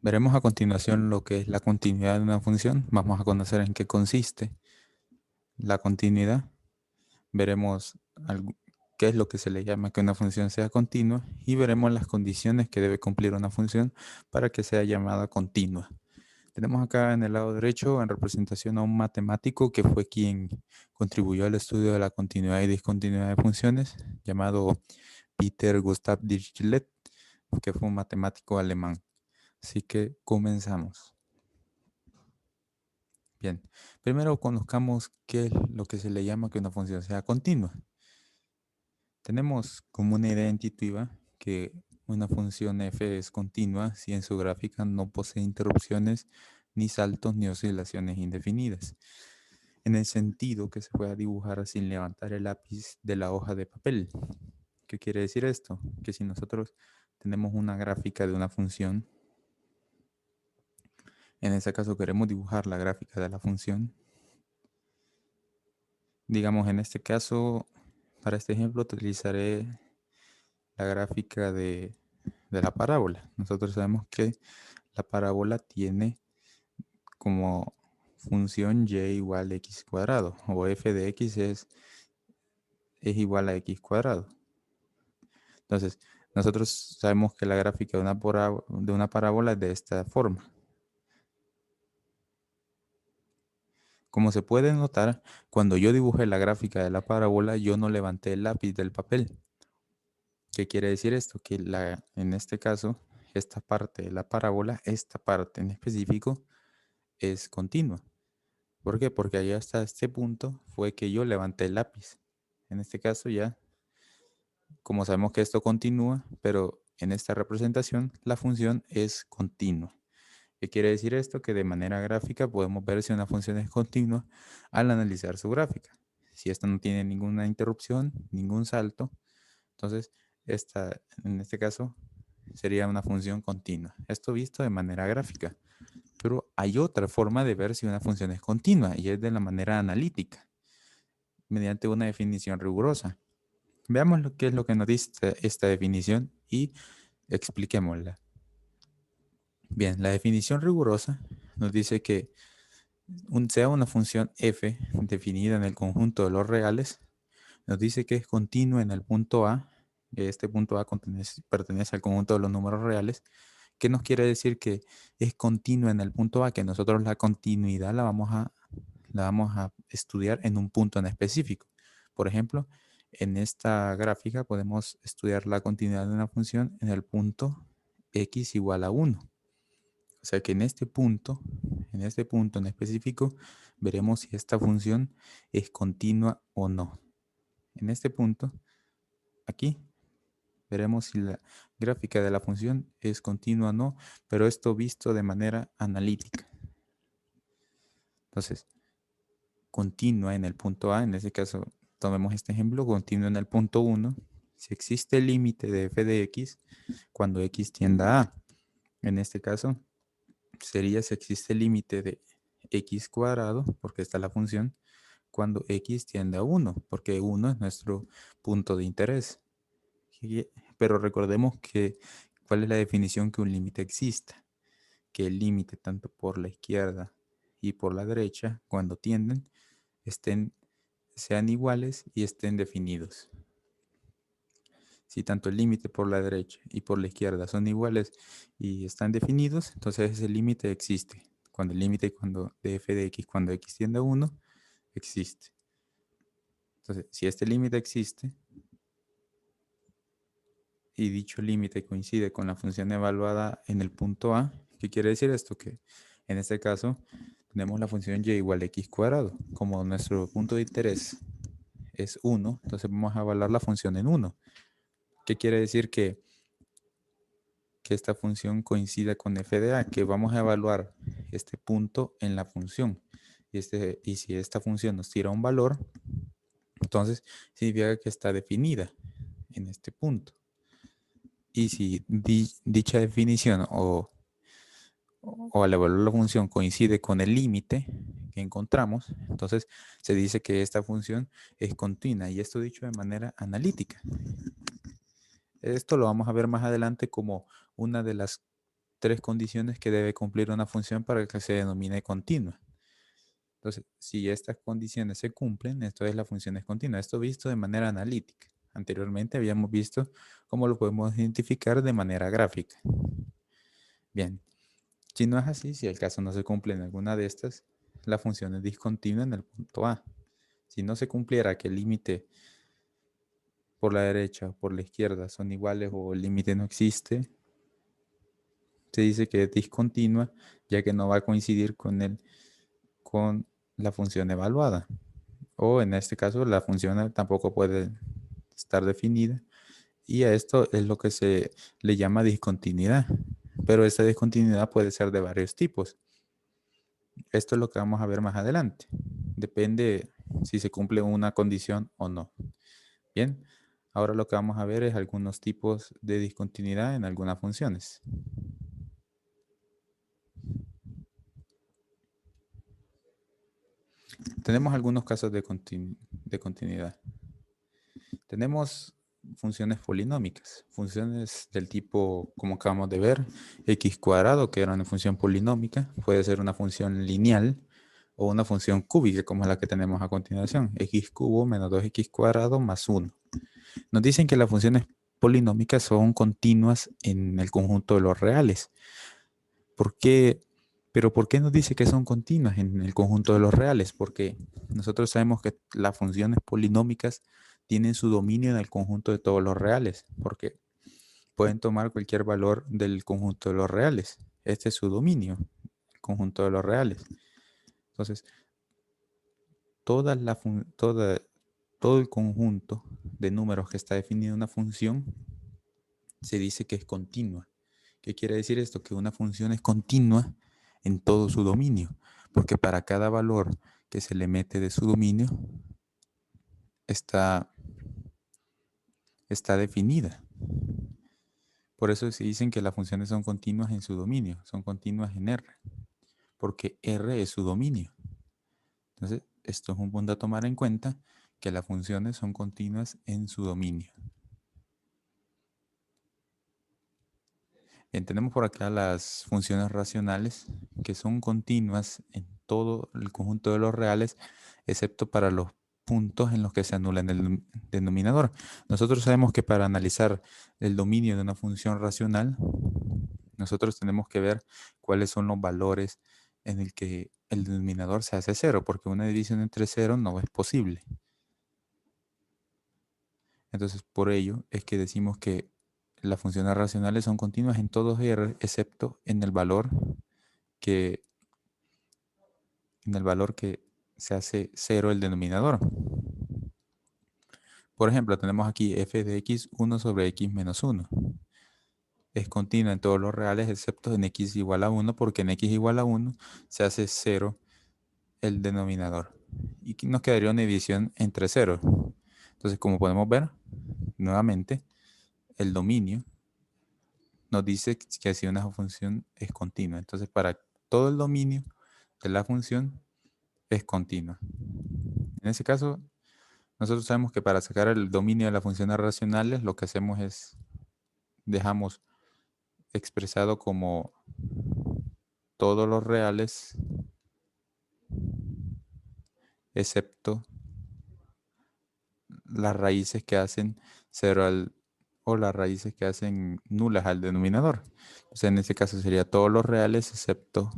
Veremos a continuación lo que es la continuidad de una función. Vamos a conocer en qué consiste la continuidad. Veremos qué es lo que se le llama que una función sea continua y veremos las condiciones que debe cumplir una función para que sea llamada continua. Tenemos acá en el lado derecho en representación a un matemático que fue quien contribuyó al estudio de la continuidad y discontinuidad de funciones, llamado Peter Gustav Dirichlet, que fue un matemático alemán. Así que comenzamos. Bien, primero conozcamos qué es lo que se le llama que una función sea continua. Tenemos como una idea intuitiva que una función f es continua si en su gráfica no posee interrupciones, ni saltos, ni oscilaciones indefinidas, en el sentido que se pueda dibujar sin levantar el lápiz de la hoja de papel. ¿Qué quiere decir esto? Que si nosotros tenemos una gráfica de una función, en este caso queremos dibujar la gráfica de la función, digamos en este caso, para este ejemplo utilizaré la gráfica de la parábola. Nosotros sabemos que la parábola tiene como función y igual a x cuadrado, o f de x es igual a x cuadrado. Entonces, nosotros sabemos que la gráfica de una parábola es de esta forma. Como se puede notar, cuando yo dibujé la gráfica de la parábola, yo no levanté el lápiz del papel. ¿Qué quiere decir esto? Que en este caso, esta parte de la parábola, esta parte en específico, es continua. ¿Por qué? Porque allá hasta este punto fue que yo levanté el lápiz. En este caso ya, como sabemos que esto continúa, pero en esta representación la función es continua. ¿Qué quiere decir esto? Que de manera gráfica podemos ver si una función es continua al analizar su gráfica. Si esta no tiene ninguna interrupción, ningún salto, entonces esta, en este caso, sería una función continua. Esto visto de manera gráfica. Pero hay otra forma de ver si una función es continua y es de la manera analítica, mediante una definición rigurosa. Veamos qué es lo que nos dice esta definición y expliquémosla. Bien, la definición rigurosa nos dice que sea una función f definida en el conjunto de los reales, nos dice que es continua en el punto A, que este punto A pertenece al conjunto de los números reales. ¿Qué nos quiere decir que es continua en el punto A? Que nosotros la continuidad la vamos a estudiar en un punto en específico. Por ejemplo, en esta gráfica podemos estudiar la continuidad de una función en el punto x igual a 1. O sea que en este punto en específico, veremos si esta función es continua o no. En este punto, aquí, veremos si la gráfica de la función es continua o no, pero esto visto de manera analítica. Entonces, continua en el punto A, en este caso, tomemos este ejemplo, continua en el punto 1, si existe el límite de f de x cuando x tienda a A. En este caso, sería si existe el límite de x cuadrado, porque está la función, cuando x tiende a 1, porque 1 es nuestro punto de interés. Pero recordemos que, ¿cuál es la definición que un límite exista? Que el límite tanto por la izquierda y por la derecha, cuando tienden, sean iguales y estén definidos. Si tanto el límite por la derecha y por la izquierda son iguales y están definidos, entonces ese límite existe. Cuando el límite de f de x cuando x tiende a 1 existe. Entonces, si este límite existe y dicho límite coincide con la función evaluada en el punto A, ¿qué quiere decir esto? Que en este caso tenemos la función y igual a x cuadrado. Como nuestro punto de interés es 1, entonces vamos a evaluar la función en 1. ¿Qué quiere decir que esta función coincida con f de a? Que vamos a evaluar este punto en la función. Y si esta función nos tira un valor, entonces significa que está definida en este punto. Y si dicha definición o al evaluar la función coincide con el límite que encontramos, entonces se dice que esta función es continua, y esto dicho de manera analítica. Esto lo vamos a ver más adelante como una de las tres condiciones que debe cumplir una función para que se denomine continua. Entonces, si estas condiciones se cumplen, entonces la función es continua. Esto visto de manera analítica. Anteriormente habíamos visto cómo lo podemos identificar de manera gráfica. Bien, si no es así, si el caso no se cumple en alguna de estas, la función es discontinua en el punto A. Si no se cumpliera que el límite por la derecha o por la izquierda son iguales o el límite no existe, se dice que es discontinua, ya que no va a coincidir con la función evaluada. O en este caso, la función tampoco puede estar definida. Y a esto es lo que se le llama discontinuidad. Pero esta discontinuidad puede ser de varios tipos. Esto es lo que vamos a ver más adelante. Depende si se cumple una condición o no. Bien, ahora lo que vamos a ver es algunos tipos de discontinuidad en algunas funciones. Tenemos algunos casos de continuidad. Tenemos funciones polinómicas, funciones del tipo, como acabamos de ver, x cuadrado, que era una función polinómica, puede ser una función lineal o una función cúbica, como la que tenemos a continuación, x cubo menos 2x cuadrado más 1. Nos dicen que las funciones polinómicas son continuas en el conjunto de los reales. ¿Por qué? Pero ¿por qué nos dice que son continuas en el conjunto de los reales? Porque nosotros sabemos que las funciones polinómicas tienen su dominio en el conjunto de todos los reales, porque pueden tomar cualquier valor del conjunto de los reales. Este es su dominio, el conjunto de los reales. Entonces, todo el conjunto de números que está definido en una función se dice que es continua. ¿Qué quiere decir esto? Que una función es continua en todo su dominio, porque para cada valor que se le mete de su dominio está definida. Por eso se dicen que las funciones son continuas en su dominio, son continuas en R, porque R es su dominio. Entonces, esto es un punto a tomar en cuenta, que las funciones son continuas en su dominio. Bien, tenemos por acá las funciones racionales, que son continuas en todo el conjunto de los reales, excepto para los puntos en los que se anula en el denominador. Nosotros sabemos que para analizar el dominio de una función racional, nosotros tenemos que ver cuáles son los valores en el que el denominador se hace cero, porque una división entre cero no es posible. Entonces, por ello es que decimos que las funciones racionales son continuas en todos R, excepto en el valor que se hace cero el denominador. Por ejemplo, tenemos aquí f de x 1 sobre x menos 1. Es continua en todos los reales, excepto en x igual a 1, porque en x igual a 1 se hace 0 el denominador. Y aquí nos quedaría una división entre 0. Entonces, como podemos ver, nuevamente, el dominio nos dice que así una función es continua. Entonces, para todo el dominio de la función es continua. En ese caso, nosotros sabemos que para sacar el dominio de las funciones racionales, lo que hacemos es, dejamos expresado como todos los reales, excepto las raíces que hacen 0 o las raíces que hacen nulas al denominador. Entonces, en este caso sería todos los reales excepto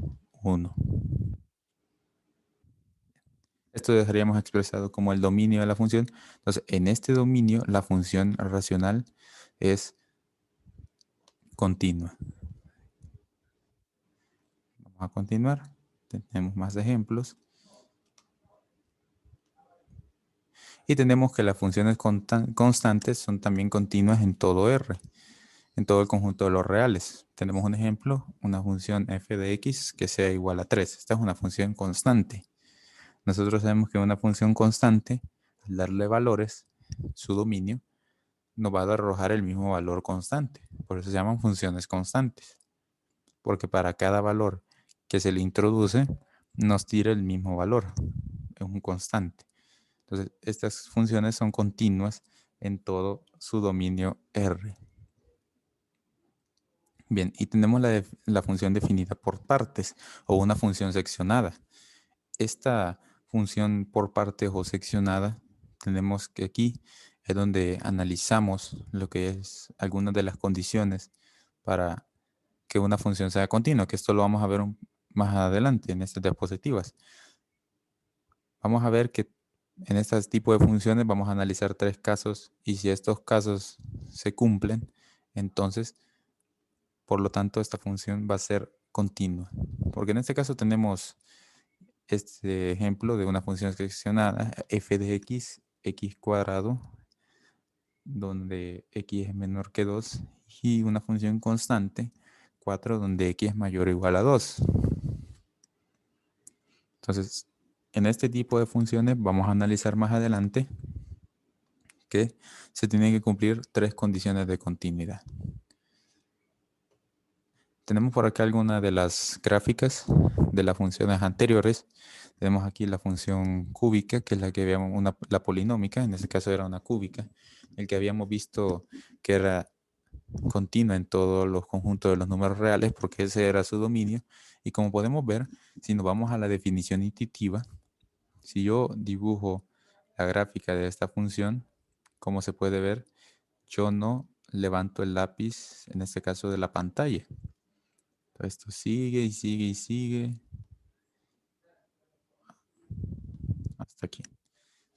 1. Esto dejaríamos expresado como el dominio de la función. Entonces, en este dominio, la función racional es continua. Vamos a continuar. Tenemos más ejemplos. Y tenemos que las funciones constantes son también continuas en todo R, en todo el conjunto de los reales. Tenemos un ejemplo, una función f de x que sea igual a 3. Esta es una función constante. Nosotros sabemos que una función constante, al darle valores, su dominio, nos va a arrojar el mismo valor constante. Por eso se llaman funciones constantes. Porque para cada valor que se le introduce, nos tira el mismo valor. Es un constante. Entonces, estas funciones son continuas en todo su dominio R. Bien, y tenemos la función definida por partes o una función seccionada. Esta función por partes o seccionada, tenemos que aquí es donde analizamos lo que es algunas de las condiciones para que una función sea continua, que esto lo vamos a ver más adelante en estas diapositivas. Vamos a ver que en este tipo de funciones vamos a analizar tres casos y si estos casos se cumplen, entonces, por lo tanto, esta función va a ser continua. Porque en este caso tenemos este ejemplo de una función seccionada f de x cuadrado, donde x es menor que 2, y una función constante, 4, donde x es mayor o igual a 2. Entonces, en este tipo de funciones vamos a analizar más adelante que se tienen que cumplir tres condiciones de continuidad. Tenemos por acá algunas de las gráficas de las funciones anteriores. Tenemos aquí la función cúbica, que es la que veíamos, la polinómica, en este caso era una cúbica, el que habíamos visto que era continua en todos los conjuntos de los números reales, porque ese era su dominio. Y como podemos ver, si nos vamos a la definición intuitiva, si yo dibujo la gráfica de esta función, como se puede ver, yo no levanto el lápiz, en este caso de la pantalla. Esto sigue y sigue y sigue hasta aquí.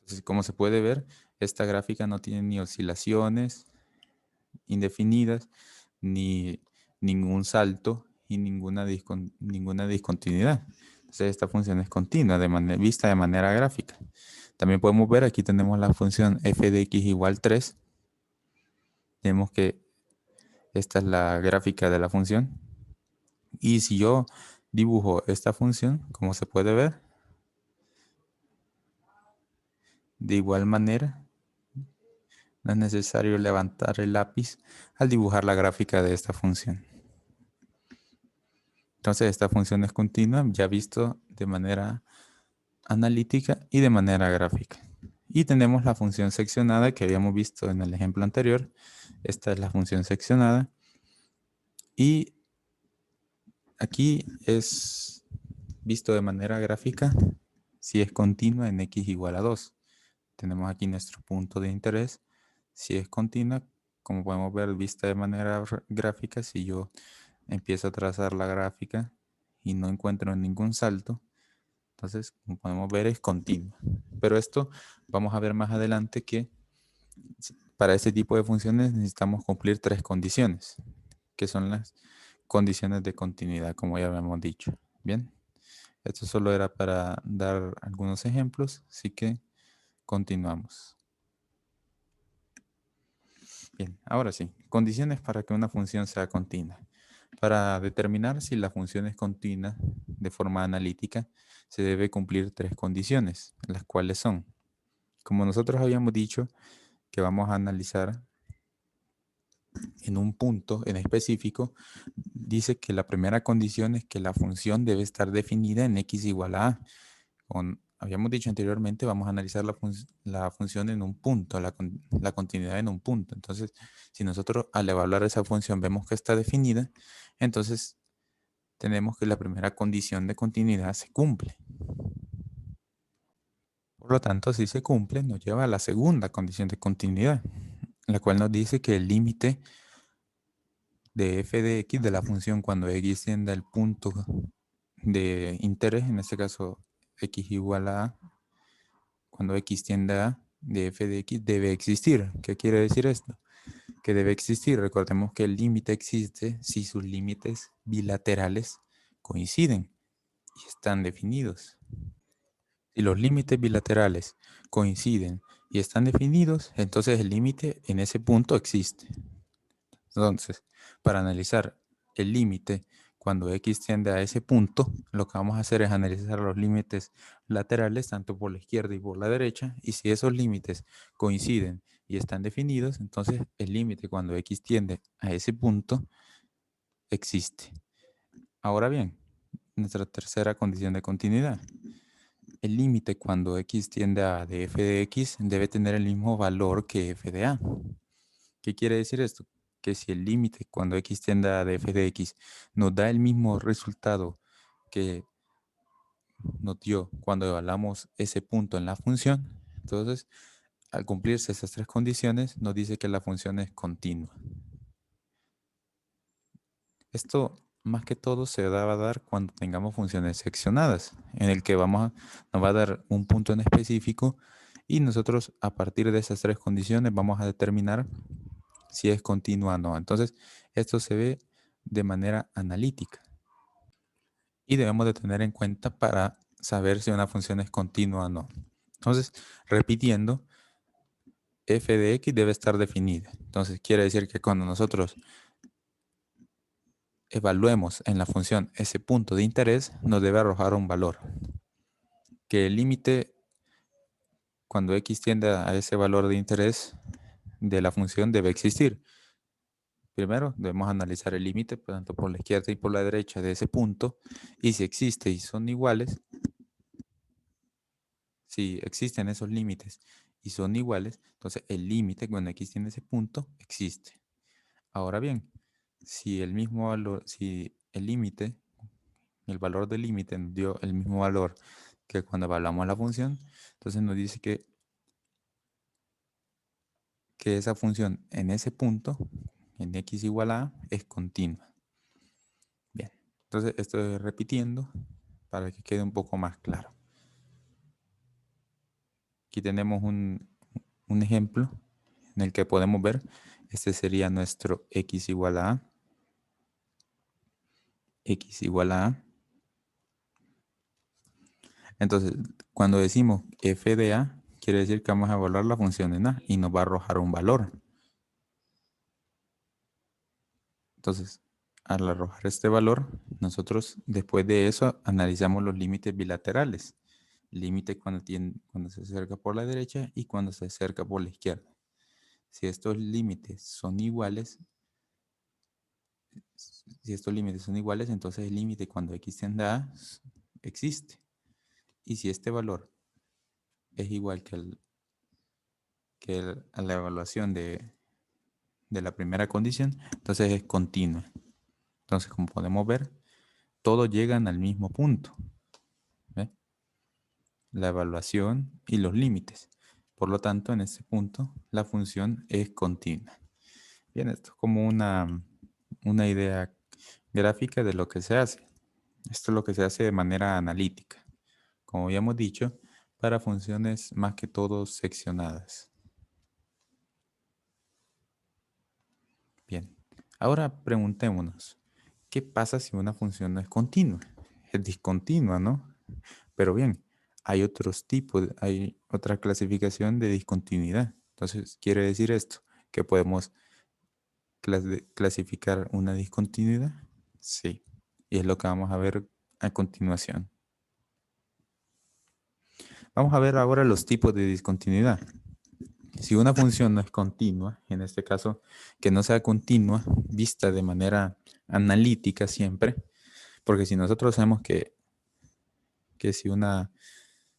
Entonces, como se puede ver, esta gráfica no tiene ni oscilaciones indefinidas, ni ningún salto y ninguna discontinuidad. Entonces, esta función es continua, vista de manera gráfica. También podemos ver, aquí tenemos la función f de x igual 3. Tenemos que esta es la gráfica de la función. Y si yo dibujo esta función, como se puede ver, de igual manera, no es necesario levantar el lápiz al dibujar la gráfica de esta función. Entonces, esta función es continua, ya visto de manera analítica y de manera gráfica. Y tenemos la función seccionada que habíamos visto en el ejemplo anterior. Esta es la función seccionada. Y aquí es visto de manera gráfica si es continua en x igual a 2. Tenemos aquí nuestro punto de interés. Si es continua, como podemos ver, vista de manera gráfica, si yo empiezo a trazar la gráfica y no encuentro ningún salto, entonces, como podemos ver, es continua. Pero esto vamos a ver más adelante que para este tipo de funciones necesitamos cumplir tres condiciones, que son las condiciones de continuidad, como ya habíamos dicho. Bien, esto solo era para dar algunos ejemplos, así que continuamos. Bien, ahora sí, condiciones para que una función sea continua. Para determinar si la función es continua de forma analítica, se debe cumplir tres condiciones, las cuales son, como nosotros habíamos dicho, que vamos a analizar en un punto en específico, dice que la primera condición es que la función debe estar definida en x igual a a. Habíamos dicho anteriormente, vamos a analizar la función en un punto, la continuidad en un punto. Entonces, si nosotros al evaluar esa función vemos que está definida, entonces tenemos que la primera condición de continuidad se cumple. Por lo tanto, si se cumple, nos lleva a la segunda condición de continuidad, la cual nos dice que el límite de f de x de la función cuando x tiende al punto de interés, en este caso x igual a, cuando x tiende a, de f de x debe existir. ¿Qué quiere decir esto? Que debe existir. Recordemos que el límite existe si sus límites bilaterales coinciden y están definidos. Si los límites bilaterales coinciden y están definidos, entonces el límite en ese punto existe. Entonces, para analizar el límite cuando x tiende a ese punto, lo que vamos a hacer es analizar los límites laterales, tanto por la izquierda y por la derecha, y si esos límites coinciden y están definidos, entonces el límite cuando x tiende a ese punto existe. Ahora bien, nuestra tercera condición de continuidad. El límite cuando x tiende a de f de x debe tener el mismo valor que f de a. ¿Qué quiere decir esto? que si el límite cuando x tiende a f de x nos da el mismo resultado que nos dio cuando evaluamos ese punto en la función, entonces al cumplirse esas tres condiciones nos dice que la función es continua. Esto más que todo se va a dar cuando tengamos funciones seccionadas, en el que nos va a dar un punto en específico y nosotros a partir de esas tres condiciones vamos a determinar si es continua o no. Entonces, esto se ve de manera analítica y debemos de tener en cuenta para saber si una función es continua o no. Entonces, repitiendo, f de x debe estar definida. Entonces, quiere decir que cuando nosotros evaluemos en la función ese punto de interés, nos debe arrojar un valor. Que el límite, cuando x tiende a ese valor de interés de la función, debe existir. Primero, debemos analizar el límite, tanto por la izquierda y por la derecha de ese punto, y si existe y son iguales, si existen esos límites y son iguales, entonces el límite cuando x tiene ese punto existe. Ahora bien, si el mismo valor, si el límite, el valor del límite nos dio el mismo valor que cuando evaluamos la función, entonces nos dice que esa función en ese punto, en x igual a, es continua. Bien, entonces estoy repitiendo para que quede un poco más claro. Aquí tenemos un ejemplo en el que podemos ver, este sería nuestro x igual a x igual a A. Entonces, cuando decimos f de A, quiere decir que vamos a evaluar la función en A y nos va a arrojar un valor. Entonces, al arrojar este valor, nosotros después de eso analizamos los límites bilaterales. Límite cuando se acerca por la derecha y cuando se acerca por la izquierda. Si estos límites son iguales, entonces el límite cuando x tiende a A existe. Y si este valor es igual a la evaluación de la primera condición, entonces es continua. Entonces, como podemos ver, todos llegan al mismo punto. ¿Ve? La evaluación y los límites. Por lo tanto, en este punto, la función es continua. Bien, esto es como una idea gráfica de lo que se hace. Esto es lo que se hace de manera analítica. Como ya hemos dicho, para funciones más que todo seccionadas. Bien, ahora preguntémonos, ¿qué pasa si una función no es continua? Es discontinua, ¿no? Pero bien, hay otros tipos, hay otra clasificación de discontinuidad. Entonces, quiere decir esto, que podemos clasificar una discontinuidad. Sí, y es lo que vamos a ver a continuación. Vamos a ver ahora los tipos de discontinuidad. Si una función no es continua, en este caso, que no sea continua, vista de manera analítica siempre, porque si nosotros sabemos que si una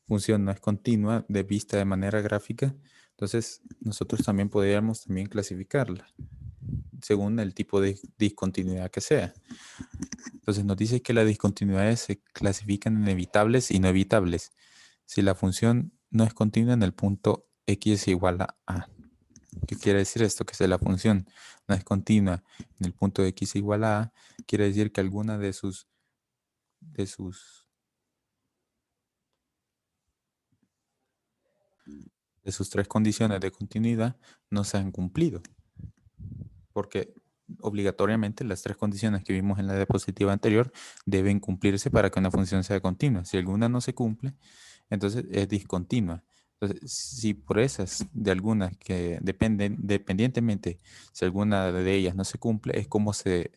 función no es continua de vista de manera gráfica, entonces nosotros también podríamos también clasificarla según el tipo de discontinuidad que sea. Entonces nos dice que las discontinuidades se clasifican en evitables y no evitables. Si la función no es continua en el punto x es igual a a. ¿Qué quiere decir esto? Que si la función no es continua en el punto x igual a a, quiere decir que alguna de sus tres condiciones de continuidad no se han cumplido. Porque obligatoriamente las tres condiciones que vimos en la diapositiva anterior deben cumplirse para que una función sea continua. Si alguna no se cumple, entonces es discontinua. Entonces, si por esas de algunas que dependen, dependientemente, si alguna de ellas no se cumple, es como se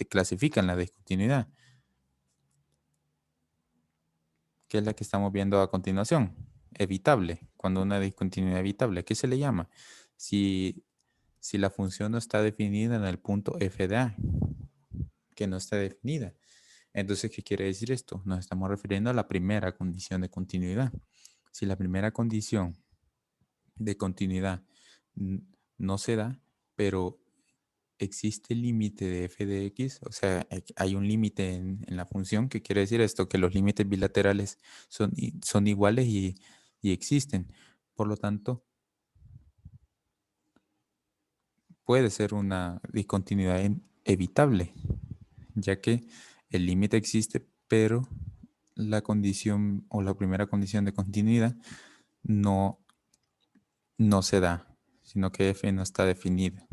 clasifican la discontinuidad, que es la que estamos viendo a continuación. Evitable, cuando una discontinuidad evitable. ¿Qué se le llama? Si, si la función no está definida en el punto f de a, que no está definida. Entonces, ¿qué quiere decir esto? Nos estamos refiriendo a la primera condición de continuidad. Si la primera condición de continuidad no se da, pero existe límite de f de x, o sea, hay un límite en la función, que quiere decir esto, que los límites bilaterales son iguales y existen. Por lo tanto, puede ser una discontinuidad evitable, ya que el límite existe, pero la condición o la primera condición de continuidad no, no se da, sino que f no está definida.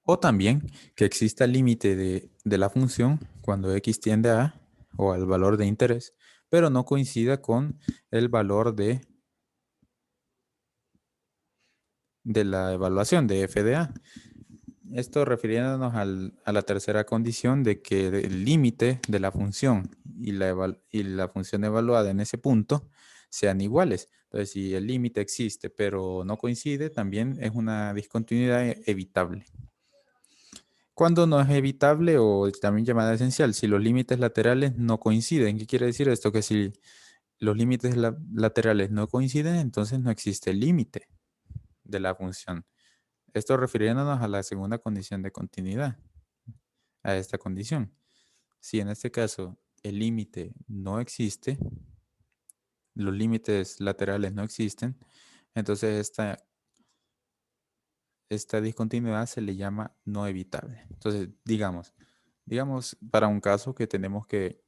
O también que exista límite de la función cuando x tiende a o al valor de interés, pero no coincida con el valor de la evaluación de f de a. Esto refiriéndonos a la tercera condición de que el límite de la función y la función evaluada en ese punto sean iguales. Entonces, si el límite existe pero no coincide, también es una discontinuidad evitable. Cuando no es evitable o también llamada esencial, si los límites laterales no coinciden. ¿Qué quiere decir esto? Que si los límites laterales no coinciden, entonces no existe límite de la función. Esto refiriéndonos a la segunda condición de continuidad, a esta condición. Si en este caso el límite no existe, los límites laterales no existen, entonces esta discontinuidad se le llama no evitable. Entonces, digamos para un caso que tenemos que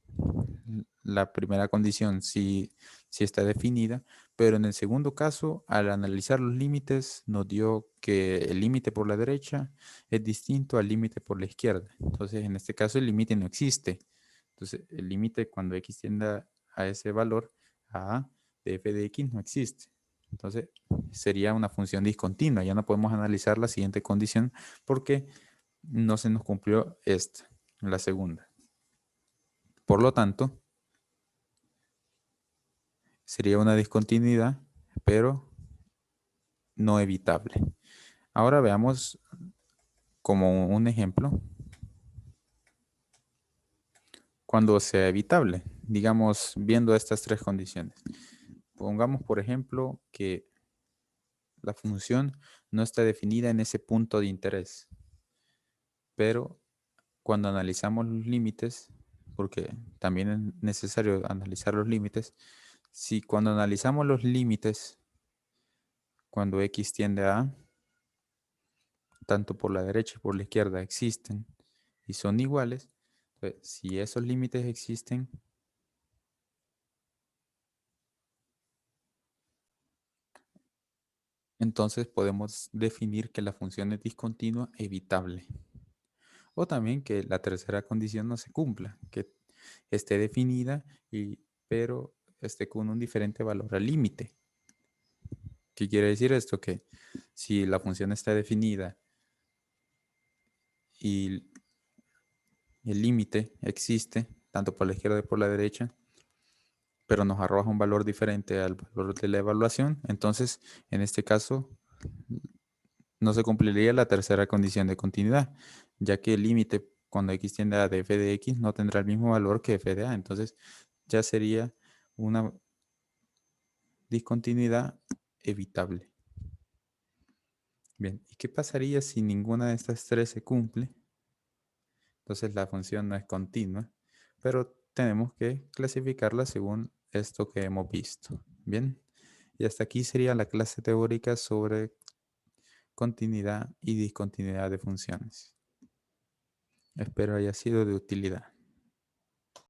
la primera condición sí está definida, pero en el segundo caso, al analizar los límites, nos dio que el límite por la derecha es distinto al límite por la izquierda. Entonces, en este caso, el límite no existe. Entonces, el límite cuando x tienda a ese valor, a de f de x, no existe. Entonces, sería una función discontinua. Ya no podemos analizar la siguiente condición porque no se nos cumplió esta, la segunda. Por lo tanto, sería una discontinuidad, pero no evitable. Ahora veamos como un ejemplo cuando sea evitable. Digamos, viendo estas tres condiciones. Pongamos, por ejemplo, que la función no está definida en ese punto de interés, pero cuando analizamos los límites, porque también es necesario analizar los límites, si cuando analizamos los límites, cuando x tiende a, tanto por la derecha y por la izquierda existen y son iguales, pues, si esos límites existen, entonces podemos definir que la función es discontinua evitable. O también que la tercera condición no se cumpla, que esté definida, pero esté con un diferente valor al límite. ¿Qué quiere decir esto? Que si la función está definida y el límite existe, tanto por la izquierda y por la derecha, pero nos arroja un valor diferente al valor de la evaluación, entonces en este caso no se cumpliría la tercera condición de continuidad, ya que el límite cuando x tiende a de f de x no tendrá el mismo valor que f de a, entonces ya sería una discontinuidad evitable. Bien, ¿y qué pasaría si ninguna de estas tres se cumple? Entonces la función no es continua, pero tenemos que clasificarla según esto que hemos visto. Bien, y hasta aquí sería la clase teórica sobre continuidad y discontinuidad de funciones. Espero haya sido de utilidad.